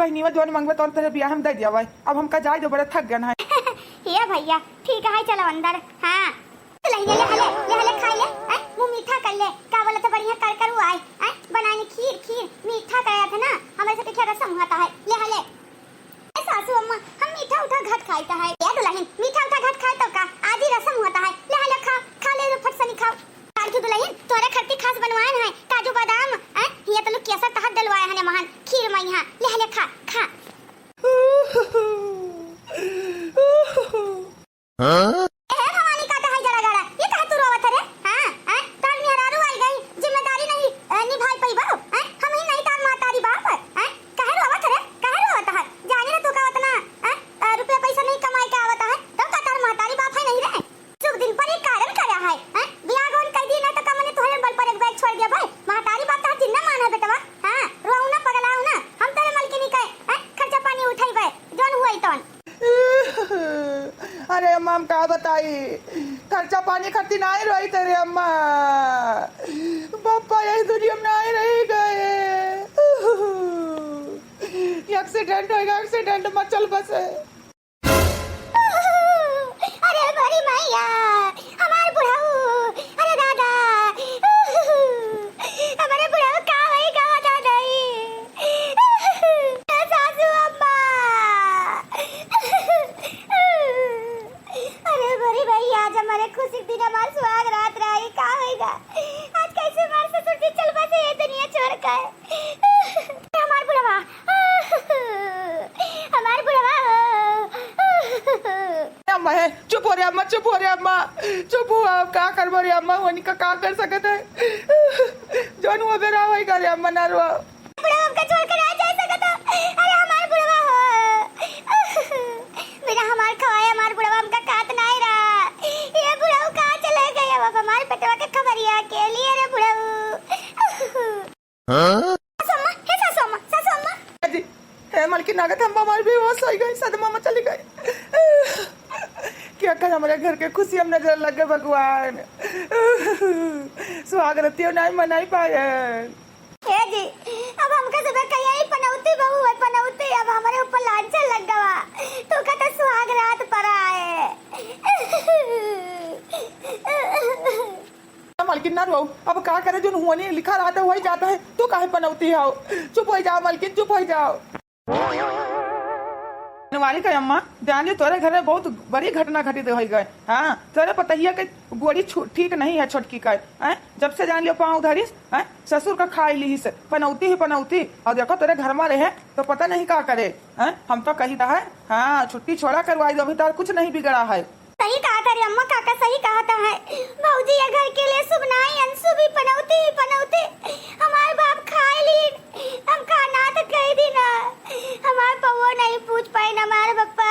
कहनी वा जोन मंगवे तोर तेरे बियाह हम दे दिया भाई। अब हमका जाए जो बड़े थक गए हैं। ये भैया ठीक है चलो अंदर। हां ले ले खा ले मुंह मीठा कर ले। का बोला तो बढ़िया कर कर आए बनाने खीर मीठा कराया था ना हमारे से क्या रसम होता है। ले सासू अम्मा हम मीठा उठा घट खाईता है। ये दुल्हन मीठा उठा घट खाए तो का आज ही रसम होता है। ले खा ले फट से खाओ। काजू दुल्हन तोरे खट्टी खास बनवाए हैं काजू बादाम ये तो लोग कैसा तहत डलवाया है महान खीर में यहाँ। ले खा हाँ? भवानी का है जरा गड़ा ये कहा तू रोवत रे। हां तार में हरारू आई गई जिम्मेदारी नहीं निभाई पई बाबू हम ही नहीं तार मातारी बाप कहे रोवत है जाने ना तू का वतना रुपया पैसा नहीं कमाई के आवत है तब का तार मातारी बाप है नहीं रे। शुभ दिन पर एक कारण करया है बियाह गोन कर दी ना तो का मने तोहरे बल पर एक बैग छोड़ दिया भाई मातारी बाप ता जिन्ना मान है बेटवा। हां रोऊ ना पगलाऊ ना हम तेरे मल के नहीं कहे खर्चा पानी उठाई भाई जोन हुई तोन। अरे अम्मा हम क्या बताई खर्चा पानी खर्ची नहीं रही तेरे अम्मा पापा यही दुनिया में नहीं रह गए। एक्सीडेंट होगा एक्सीडेंट मत चल बस। अरे बड़ी मैया हमारे बुढ़ाऊ अरे दादा हमारे बुढ़ाऊ का वही गावा दादा सासू अम्मा अरे बड़ी भैया आज हमारे खुशी दिन हमारे सुहाग रात रही का होगा आज कैसे हमारे ससुर जी चल बसे ये दुनिया छोड़ कर हमारे बुढ़वा अम्मा है चुप हो रे अम्मा चुप हो रे अम्मा चुप हुआ क्या कर रे अम्मा होनी का क्या कर सकते है जोन वो बेरा वही करे अम्मा ना रो बुढ़वा हमका छोड़ कर आ जा सकता। अरे हमारे बुढ़वा बिना हमारे खवाए हमारे बुढ़वा हमका काट नहीं रहा ये बुढ़वा कहाँ चले गए अब हमारे पेटवा के खबरिया के लिए रे बुढ़वा। हां सासू अम्मा जी है मलकी नागत हम हमारी भी होश हो गई सदमा में चली गई। क्या कर हमारे घर के खुशी हम नजर लग गए भगवान सुहाग रतियों नहीं मनाई पाए। हे जी अब हमका सुबह कहिया ही पनौती बहू है पनौती अब हमारे ऊपर लांछन लग गवा तो का तो सुहाग रात पर आए। मलकिन ना रो अब क्या करे जो होने लिखा रहता है वही जाता है तू काहे पनौती हो। चुप हो जाओ मलकिन चुप हो जाओ। वाली का अम्मा जानिए तोरे घर में बहुत बड़ी घटना घटित हो गए। हाँ तोरे पता ही है कि गोड़ी ठीक नहीं है छोटकी का जब से जान लियो पाँव धरिस ससुर का खा ली से पनौती और देखो तेरे घर में रहे तो पता नहीं क्या करे। हम तो कही था है हाँ छुट्टी छोड़ा करवाई दो अभी तो कुछ नहीं बिगड़ा है। सही कहा था रे अम्मा काका सही कहा था है भौजी ये घर के लिए शुभ नहीं अंशु भी पनौती हमारे बाप खाए ली हम खाना तो कही दी ना हमारे पवो नहीं पूछ पाए ना हमारे पप्पा।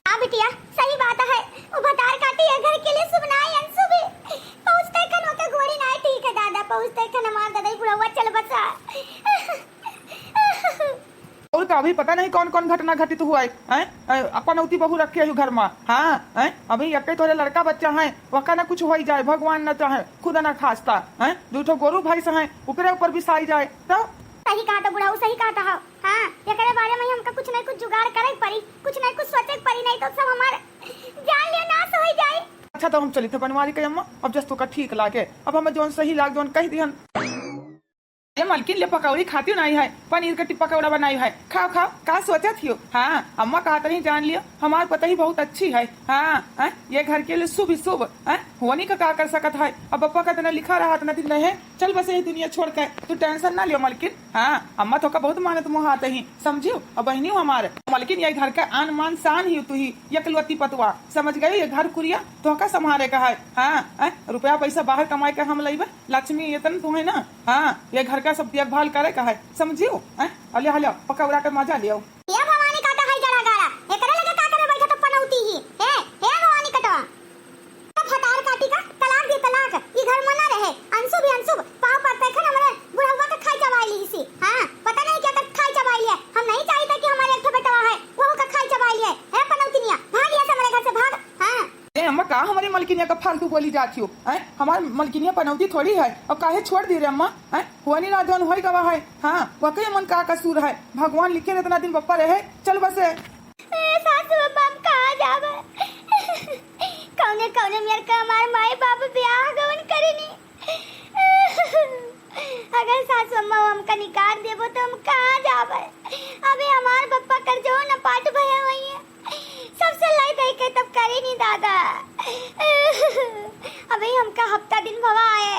हाँ बिटिया सही बात है वो भतार काटी ये घर के लिए शुभ नहीं अंशु भी पहुँचते खन होते घोड़ी नहीं ठीक है दादा पहुँचते खन हमारा दादा ही बुढ़ा चल बसा। और का अभी पता नहीं कौन कौन घटना घटित हुआ है पनौती बहू रखे है घर में। हाँ अभी एक थोड़े लड़का बच्चा है वका ना कुछ हो ही जाए भगवान न चाहे खुद ना खास्ता दूठो गोरू भाई से है ऊपर ऊपर भी साई जाए तो सही कहा था बुढ़ाऊ सही कहा था। हाँ ये करे बारे में हमका कुछ नहीं कुछ जुगाड़ करे पड़ी कुछ नहीं कुछ सोचे पड़ी नहीं तो सब हमारे जान लिया नाश हो जाए। अच्छा तो हम चली थे बनवारी के अम्मा अब जस तो का ठीक लागे अब हमें जोन सही लाग जोन कह दिहन ये मलकिन ले पकौड़ी खाती नहीं है पनीर का पकौड़ा बनाई है खाओ का सोचा थी। हाँ अम्मा कहा नहीं जान लियो हमारे पता ही बहुत अच्छी है। हाँ ये घर के लिए शुभ होने का क्या कर सकता है अब पप्पा का तना लिखा रहा था दिन रहे चल बस यही दुनिया छोड़ कर तू टेंशन ना लियो मलकिन। हाँ अम्मा तो का बहुत मानत मुहात ही समझियो अब बहनी हमारे मलकिन ये घर का आन मान शान ही तू ही यकलवती पतवा समझ गए ये घर कुरिया तो का संभाले का है। हाँ रुपया पैसा बाहर कमाए का हम लेबे लक्ष्मी ये तन तू है ना। हाँ ये घर का सब देखभाल करे का है समझियो हले पकौड़ा के मजा लियो। ये भवानी काटा है जरा गाड़ा ये करे लगे का करे बैठा तो पनौती ही हे भवानी काटा तब हतार काटी का तलाक ये घर में ना रहे अंशु पाव पड़ते खन हमरे बुढ़वा का खाई चबाई ली सी। हां पता नहीं क्या खाई चबाई लिया हम नहीं चाहते कि हमारे एक बेटा है वो का खाई चबाई लिया है पनौती निया भाग लिया से हमारे घर से भाग। हां ए अम्मा का हमारी मलकिन मलकिनिया का फालतू बोली जाती हो। हमार मलकिनिया पनौती थोड़ी है, अब काहे छोड़ दी रे अम्मा? हुआ नहीं ना जौन हो गवा है। हाँ वकई मन का कसूर है, भगवान लिखे इतना दिन बप्पा रहे। चल बस सासू अम्मा हम कहाँ जावे? कौने कौने मेर का हमार माई बाप ब्याह गवन करेनी। अगर सासू अम्मा हमका निकाल देबो तो हम कहाँ जावे? अबे हमार बप्पा कर जो न पाट भया हुई है, सबसे लाई दे के तब करे नहीं दादा। अबे हमका हफ्ता दिन भवा आए,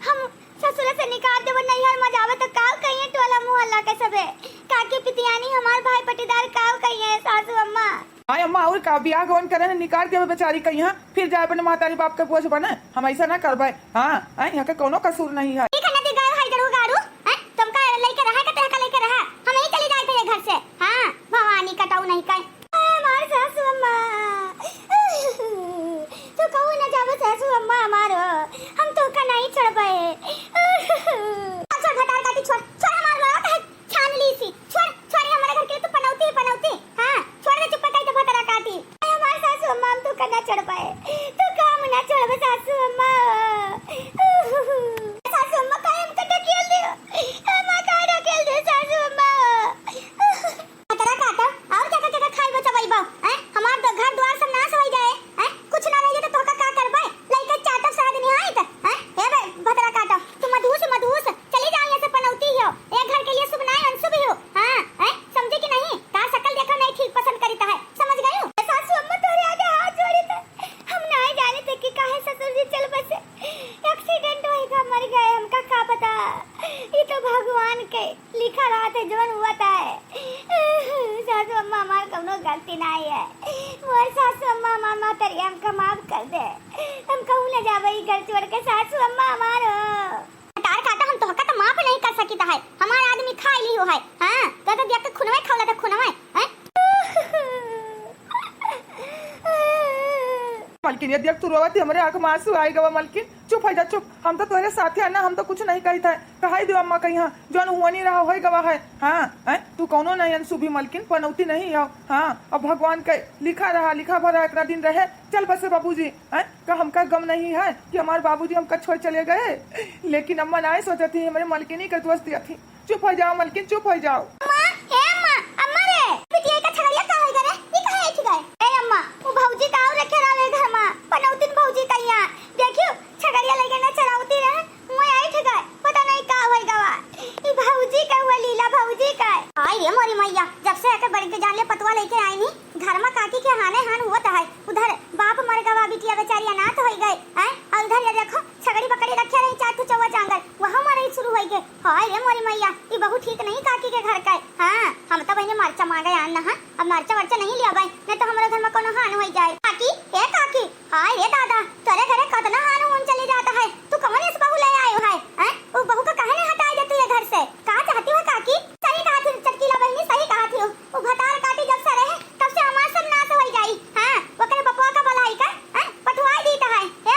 हम ससुर से निकाल देबो नैहर में जावे तो काल कहिए टोला मोहल्ला के सबे काकी पितियानी हमार भाई पटीदार काल कहिए सासू अम्मा। हाँ अम्मा और का बियाह गवन करे निकाल के बेचारी कहीं फिर जाए अपने मातारी बाप के बोझ बने। हम ऐसा ना करबे। हाँ यहाँ के कोनो कसूर नहीं है। ठीक है ना दिगार हाय जरूर गारू हैं तुमका लेके रहा का तरह का लेके रहा हम ही चली जाए थे घर से। हाँ भवानी कटाऊ नहीं का हमार सासू अम्मा तो कहू ना जाबो सासू अम्मा हमारो हम तो का नहीं छोड़बे। छोड़ भटार काटी छोड़ छोड़ हमार लोग है छान ली सी छोड़ छोड़ हमारे घर के तो पनौती पनौती। हाँ छोड़ दे चुप काई तो भटार काटी हमार सासू अम्मा हम तो का ना छोड़ पाए तो काम ना छोड़बे सासू अम्मा। सासू अम्मा काय हम का ढकेल दे अम्मा का ढकेल दे सासू अम्मा। भटार काटा और क्या क्या खाई बचवाई बा हैं हमार तो घर द्वार सब नाश हो जाए हैं कुछ ना रह जाए तो तोका का करबे लइका चाटा सारा दिन आई त हैं ए बे भटार काटा तू मधुस चली जाओ यहाँ से पनौती हो एक घर के लिए शुभ नहीं अनशुभ हो। हाँ हैं समझे कि नहीं का शकल देखो नहीं ठीक पसंद करीता है समझ गए हो? सासू अम्मा तोरे आगे हाथ जोड़ी थे हम नहीं जाने थे कि काहे ससुर जी चल बसे एक्सीडेंट होएगा मर गए हमका का पता ये तो भगवान के लिखा रहा था जवन हुआ था। सासू अम्मा हमार कौनो गलती नहीं है मोर सासू अम्मा हमार मातरी हमका माफ कर दे हम कहूँ न जावे घर छोड़ के सासू अम्मा हमार तार काटा हम तो हका तो माफ नहीं कर सकी है हमार आदमी खा ली हो है। हाँ तो देख के खुनवे खावला था खुनवे हैं मलकिन ये देख तू रोवती हमरे आंख में आंसू आई गवा। मलकिन चुप हो जा चुप, हम तो तोरे साथे है ना, हम तो कुछ नहीं कही था। कहाई दो अम्मा कहीं जौन हुआ नहीं रहा होई गवा है। हाँ तू कौनो नहीं अनसुभी मलकिन पनौती नहीं हो। हाँ अब भगवान के लिखा रहा लिखा भरा एक दिन रहे। चल बस बाबूजी का हमका गम नहीं है कि हमारे बाबूजी हमका छोड़ चले गए, लेकिन अम्मा नहीं सोचा थी हमारे मलकिनी के दोस्त दिया थी। चुप हो जाओ मलकिन चुप हो जाओ। जब से आकर बड़ी के जान ले पतवा लेके आई नी घर में काकी के हाने हान हुआ है। उधर बाप मर गवा बिटिया बेचारी अनाथ हो गई हैं और उधर ये देखो छगड़ी पकड़ी रखे रही चाटू चौवा चांगल वहां मरई शुरू हो गई। हाय रे मोरी मैया ये बहु ठीक नहीं काकी के घर का। हाँ हम तो बहने मरचा मांगे आन ना। हाँ अब मरचा वर्चा नहीं लिया भाई नहीं तो हमारे घर में कोनो हान हो जाए। काकी ए काकी हाय रे दादा तेरे घरे कतना हान होन चले जाता है तू कौन इस बहू ले आयो है? हैं वो बहू का काहे नहीं हटाई दे तू ये घर से? कहां चाहती हो काकी? सही कहा थी चटकीला बहनी सही कहा थी। वो भटार काटी जब से रहे तब से हमार सब नाश हो जाई। हां वो करे बपवा का भलाई का हैं पठवाई दीता है। ए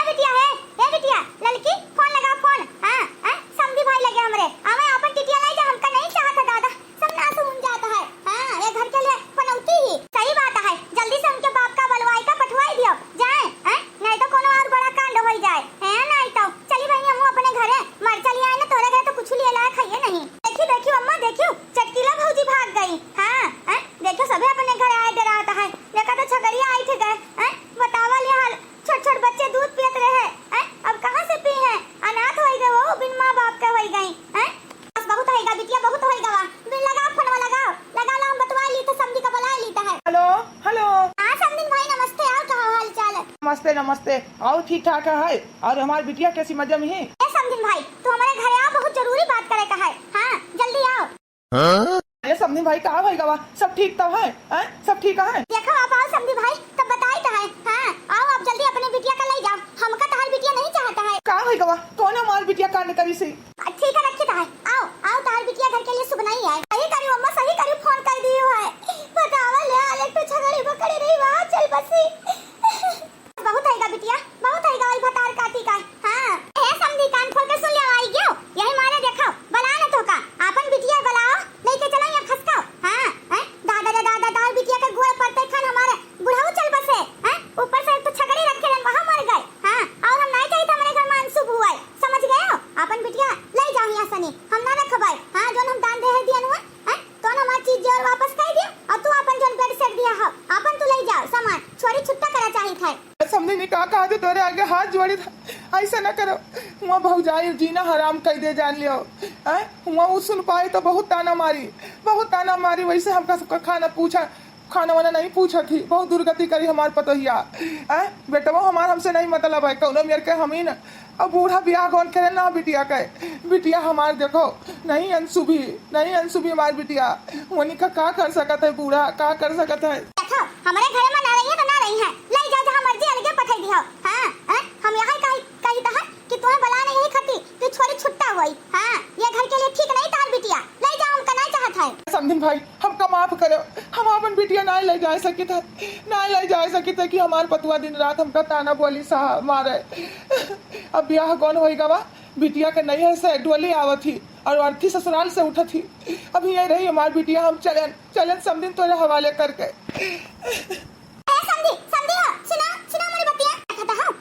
बिटिया लड़की फोन लगा फोन। हां समझी भाई लगे हमरे हमें अपन टिटिया लाई जा हमका नहीं चाहता दादा सब नाश हो जाता है। हां ये घर के लिए पनौती ही सही बात है। जल्दी से उनके बाप का बलवाई का पठवाई दियो जाए हैं नहीं तो कोनो और बड़ा कांड हो जाए। हैं नहीं तो चली भाई हम अपने घरे मर चली आए ना तोरे घर तो कुछ लिए लायक है नहीं। देखियो अम्मा देखियो चटकीला भौजी भाग गई। हाँ देखो सभी अपने घर आए डराता है देखा तो छगड़िया आई थे गए हैं बतावा ले हाल छोट बच्चे दूध पीत रहे हैं अब कहां से पी हैं अनाथ हो गए वो बिन मां बाप के हो गई हैं बस बहुत होएगा बिटिया बहुत होएगा बिन लगाओ फोनवा लगा ला हम बतवा ली तो समझी का बुला लीता है। हेलो हां समदिन भाई नमस्ते और कहा हाल चाल? नमस्ते और ठीक ठाक है। और हमारी बिटिया कैसी मजे में है? समदिन भाई तो हमारे घर आओ बहुत जरूरी बात करे का है। हाँ जल्दी आओ। अरे समधी भाई कहाँ है गवा सब ठीक तो है? सब ठीक है देखो आप आओ समधी भाई तब बताई तो है। हाँ आओ आप जल्दी अपने बिटिया का ले जाओ हमका तहार बिटिया नहीं चाहता है। कहाँ है गवा कौन है हमारी बिटिया कांड करी से? ठीक है रखी तो है आओ तहार बिटिया घर के लिए शुभ नहीं है। सही करी अम्मा सही करी फोन कर दियो है बतावा ले आले तो छगड़ी पकड़ी रही वहां चल बसी बहुत आएगा बिटिया बहुत आएगा वही भटार काटी का। हाँ ए समधी कान खोल के सुन ले आई गयो यही मारे देखो बला न तो का अपन बिटिया बलाओ लेके चला या खसकाओ। हाँ दादा रे दादा दाल बिटिया के गोड़ पड़ते खान हमारे बुढ़ाऊ चल बसे हैं ऊपर से तो छगड़ी रखे वहां मर गए। आज तोरे आगे हाथ जोड़ी था ऐसा न करो। हुआ भौजाई जीना हराम कर दे जान लियो। हुआ वो सुन पाए तो बहुत ताना मारी वैसे हमका सबका खाना वाना नहीं पूछा थी। बहुत दुर्गति करी हमार पतोहिया। बेटा वो हमार हमसे नहीं मतलब है कौनो मेरे के हम ही न। अब बूढ़ा ब्याह कौन करे ना बिटिया के। बिटिया हमार देखो नहीं अंशु भी हमार बिटिया वनी का कर सकत है। बूढ़ा का कर सकत है। देखो हमारे घर में ना रही है तो ना रही है, ले जाओ जहां मर्जी अलगे पठाई दियो। हां हम यहां कही तो है कि तुम्हें बुला नहीं खती तू छोरी छुट्टा हुई। हां ये घर के लिए ठीक नहीं तार बिटिया, ले जाओ हम करना चाहत है। समधिन भाई हमका माफ करो। हम अपन बिटिया ना ले जा सकी थे कि हमार पतुआ दिन रात हमका ताना बोली सा मारे। अब ब्याह कौन होएगा वा बिटिया के नैहर से डोली आवत थी और अर्थी ससुराल से उठत थी। अब ये रही हमार बिटिया। हम चलन समधिन तोरे हवाले करके। समझी हो सुना मेरी बतिया कहता हूं।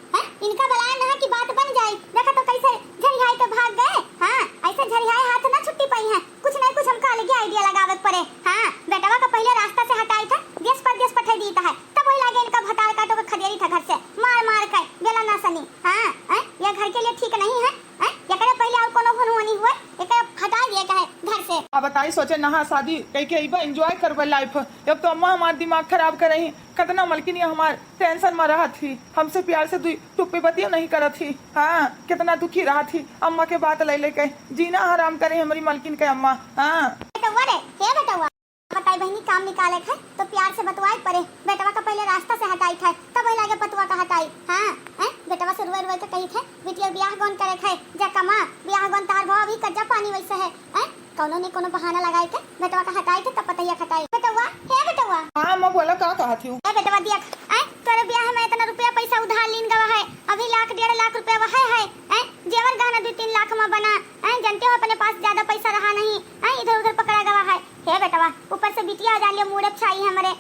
इनका बलाया ना कि बात बन जाए। देखा तो कैसे झरिहाई के भाग गए। हां ऐसे झरिहाई हाथ ना छुट्टी पाई है। कुछ नहीं कुछ हमका अलग आइडिया लगावत पड़े। हां बेटावा का पहले रास्ता से हटाई था, देश परदेश पठा दीता है, तब वही लागे इनका भतार काटो का खदेरी था घर से मार के गेला ना सनी। हां ये घर के लिए ठीक नहीं है। ये करे पहले और कोनो भनवानी हुआ एक हटा दिया का है घर से। अब बताई सोचे नहा शादी कह के इबा एंजॉय करबे लाइफ। अब तो अम्मा हमार दिमाग खराब कर रही। कितना मलकिनी हमार टेंशन में रहा थी, हमसे प्यार से दुई टुप्पे बतिया नहीं करत थी। हाँ कितना दुखी रहा थी अम्मा के बात ले के जीना हराम करे हमारी मलकिन के अम्मा। हाँ बेटा बताई बहनी काम निकाले थे तो प्यार से बतवाई पड़े। बेटवा का पहले रास्ता से हटाई थे तब वही लागे पतवा का हटाई। हाँ बेटवा से रुए के कही थे बिटिया ब्याह गौन करे थे जा कमा ब्याह गौन तार भाव अभी कच्चा पानी वैसे है। कोनो ने कोनो बहाना लगाए थे बेटवा का हटाई थे तब पतैया खटाई। बेटवा हाँ मैं बोला का कहा थी बेटवा दिया तोरे ब्याह में इतना रुपया पैसा उधार लीन गवा है। अभी 1.5 लाख रुपया वह है। जेवर गहना 2-3 लाख में बना। जानते हो अपने पास ज्यादा पैसा रहा नहीं। इधर उधर पकड़ा गवा है। हे बेटवा ऊपर से बिटिया आ जालियो मूड अच्छाई हमारे।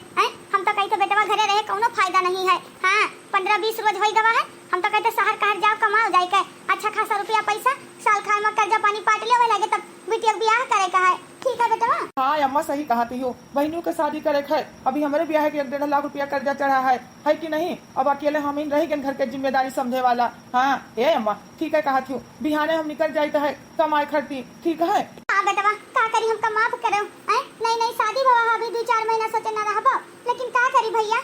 हम तो कहते बेटवा घरे रहे कोनो फायदा नहीं है। हाँ 15-20 रोज होई गवा है। हम तो कहते शहर कहर जाओ कमाओ जाए के अच्छा खासा रुपया पैसा साल खाए में कर्जा पानी पाट लियो लगे तब बिटिया ब्याह करे का है। ठीक है बेटवा। हाँ अम्मा सही कहा थी हो। बहनों के शादी करे है अभी हमारे ब्याह के 1.5 लाख रुपया कर्जा चढ़ा है कि नहीं। अब अकेले हम ही रही घर के जिम्मेदारी समझे वाला। हाँ ए अम्मा ठीक है कहा थी। बिहाने हम निकल जाते है कमाई खर्ची ठीक है। हाँ बेटवा का करी हमका माफ करो। नहीं शादी भवा अभी 2-4 महीना सोचे ना रहबो लेकिन का करी भैया।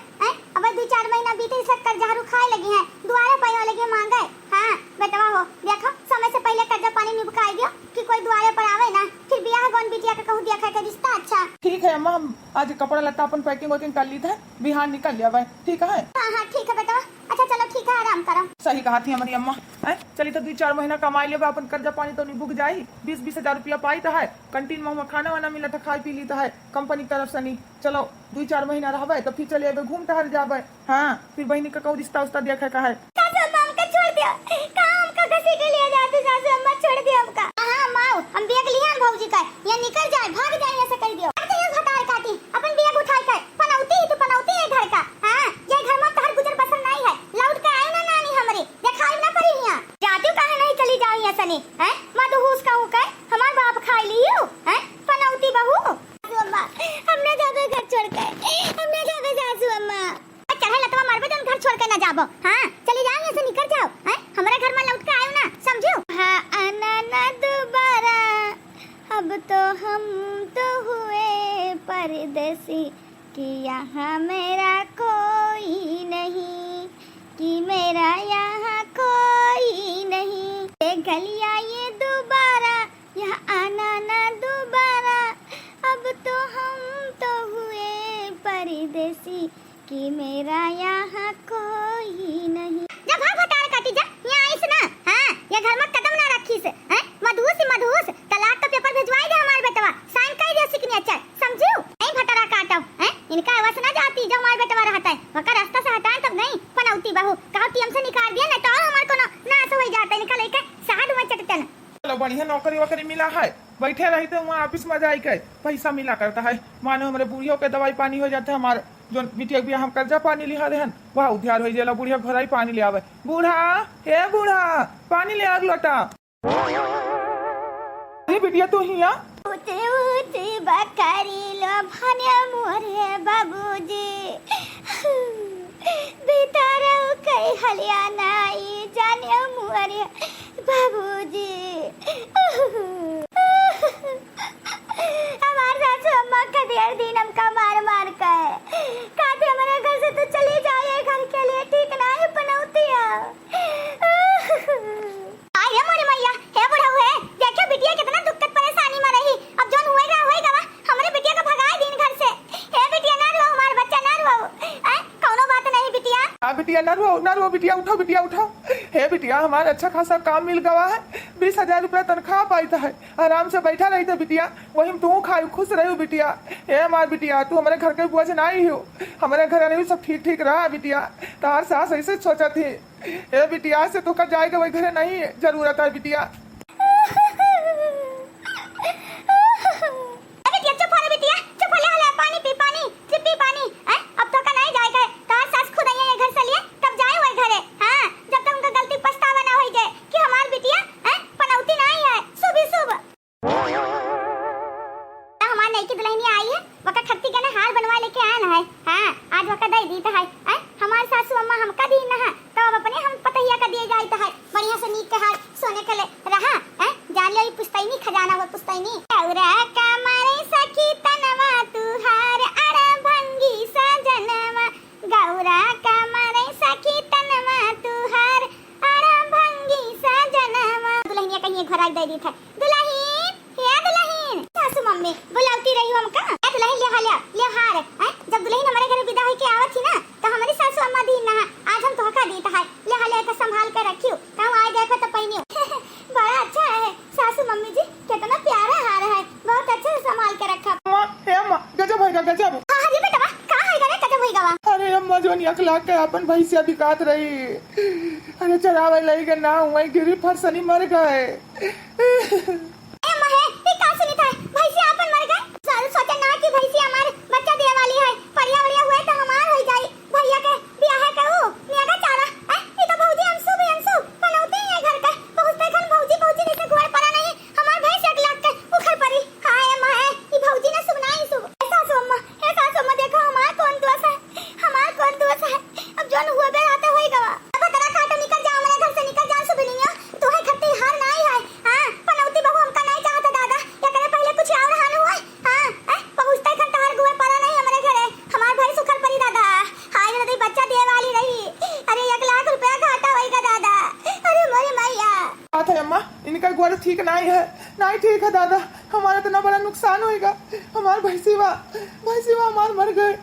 अब 2-4 महीना बीते से कर्जा खाए लगी है दुआरे पैसा लगे मांगे। हाँ बेटवा हो देखो समय से पहले कर्जा पानी निपकाई दियो कि कोई दुआरे पर आवे ना फिर ब्याह गौन बिटिया के कहूं दिया के रिश्ता अच्छा। ठीक है अम्मा हम आज कपड़ा लत्ता अपन पैकिंग कर ली थे बिहान निकल लिया भाई ठीक है। हाँ ठीक है बेटवा। अच्छा चलो ठीक है आराम करो। सही कहा थी हमारी अम्मा। चली तो 2-4 महीना कमाई लेगा अपन कर्जा पानी तो नहीं भुग जाई। 20-20 हजार रुपया पाई तो है कंटीन में खाना वाना मिला था खाई पी ली तो है कंपनी की तरफ से नहीं। चलो 2-4 महीना रहबे तो फिर चले घूम टहल जाबे। हाँ फिर बहनी का कहूँ रिश्ता उस्ता देखे का है। छोड़ दिया काम का घसी के लिए जाते सासू अम्मा छोड़ दिया हमका। हां माऊ हम बैग लियान भौजी का ये निकल जाए भाग जाए ऐसे कर दियो। अब ये भटार काटी अपन बैग उठाई कर पनौती ही तो पनौती है घर का। हां ये घर में तहर गुजर बसर नहीं है लौट के आई ना नानी हमरे देखाई ना पड़ी यहां जाती काहे नहीं चली जाई ऐसे नहीं। हैं मधुहूस कहूं के हमार बाप खाई लियो। हैं पनौती बहू सासू अम्मा हमने जाबे घर छोड़ के हमने जाबे सासू अम्मा चढ़े लतवा मारबे तो घर छोड़ के ना जाबो। हां चली जाओ ऐसे निकल जाओ। हैं हमारे घर में लौट के आयो ना समझो। हां आना ना दोबारा अब तो हम तो हुए परदेसी कि यहाँ मेरा कोई नहीं कि मेरा यहाँ कोई नहीं। ये गलियां ये दोबारा यहाँ आना ना दोबारा अब तो हम तो हुए परदेसी कि मेरा यहाँ कोई नहीं। जब भाग भटार काटी जा यहाँ आइस ना। हाँ ये घर में कदम ना रखी से। हैं मधुस तलाक का पेपर भिजवाई दे हमारे बेटवा साइन कर दे सिग्नेचर समझू। नहीं भटारा काटो। हैं इनका आवाज ना जाती जो हमारे बेटवा रहता है वका रास्ता से हटाए तब नहीं पनौती बहू कहा टीएम से निकाल दिया ना तो हमारे को नाश हो जाता है निकल लेके साथ में चटते ना। चलो बढ़िया नौकरी वोकरी मिला है बैठे रही थे वहाँ ऑफिस में जाए के पैसा मिला करता है। मानो हमारे बूढ़ियों के दवाई पानी हो जाते है हमारे जो बिटिया बिया हम कर्जा पानी लिहा रहन वह उधार हो जाला बुढ़िया घर ही पानी ले आवे। बूढ़ा ए बूढ़ा पानी ले आ लोटा। ये बिटिया तू हिया उते बकरी लो भने मोरे बाबूजी बितारौ गई हलियाना ये जाने मुअरे बाबूजी। हमारे सासू अम्मा का देर दिन हमका मार मार कर कहते हमारे घर से तो चली जाए, घर के लिए ठीक ना है पनौती आये मोरी मैया हे बुढ़ा हुए देखियो बिटिया कितना दुखद परेशानी में रही। अब जोन होएगा हमरे बिटिया का भगाए दिन घर से। हे बिटिया ना रो, हमार बच्चा ना रो, कौनो बात नहीं बिटिया। हाँ बिटिया ना रो बिटिया, उठो बिटिया उठो। हे बिटिया हमारा अच्छा खासा काम मिल गया है, 20,000 रुपया तनख्वाह पाई है, आराम से बैठा रही थे बिटिया, वही तू खाई खुश रही हो बिटिया। हे हमार बिटिया तू हमारे घर के बुआ से ना ही हो, हमारे घर आने भी सब ठीक रहा बिटिया। तार सास ऐसे सोचा थी। हे बिटिया से तो कर जाएगा वही घर नहीं जरूरत है बिटिया। के अपन भैंसिया बिकात रही, अरे चरावे लगी के ना वही गिरी फरसनी मर गए। ठीक नहीं ठीक है दादा, हमारा इतना बड़ा नुकसान होएगा, हमारे भैंसीवा हमार मर गए।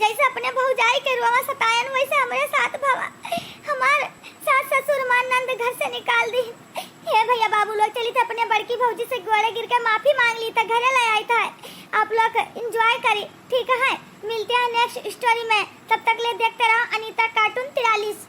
जैसे अपने भौजाई के रुआ सतायन वैसे हमारे साथ भवा। निकाल दी। हे भैया बाबू लोग चली थे अपने बड़की भौजी से गोड़े गिर के माफी मांग ली था, घरे ले आई था। आप लोग एंजॉय करी, ठीक है? मिलते हैं नेक्स्ट स्टोरी में, तब तक ले देखते रहो अनीता कार्टून 43।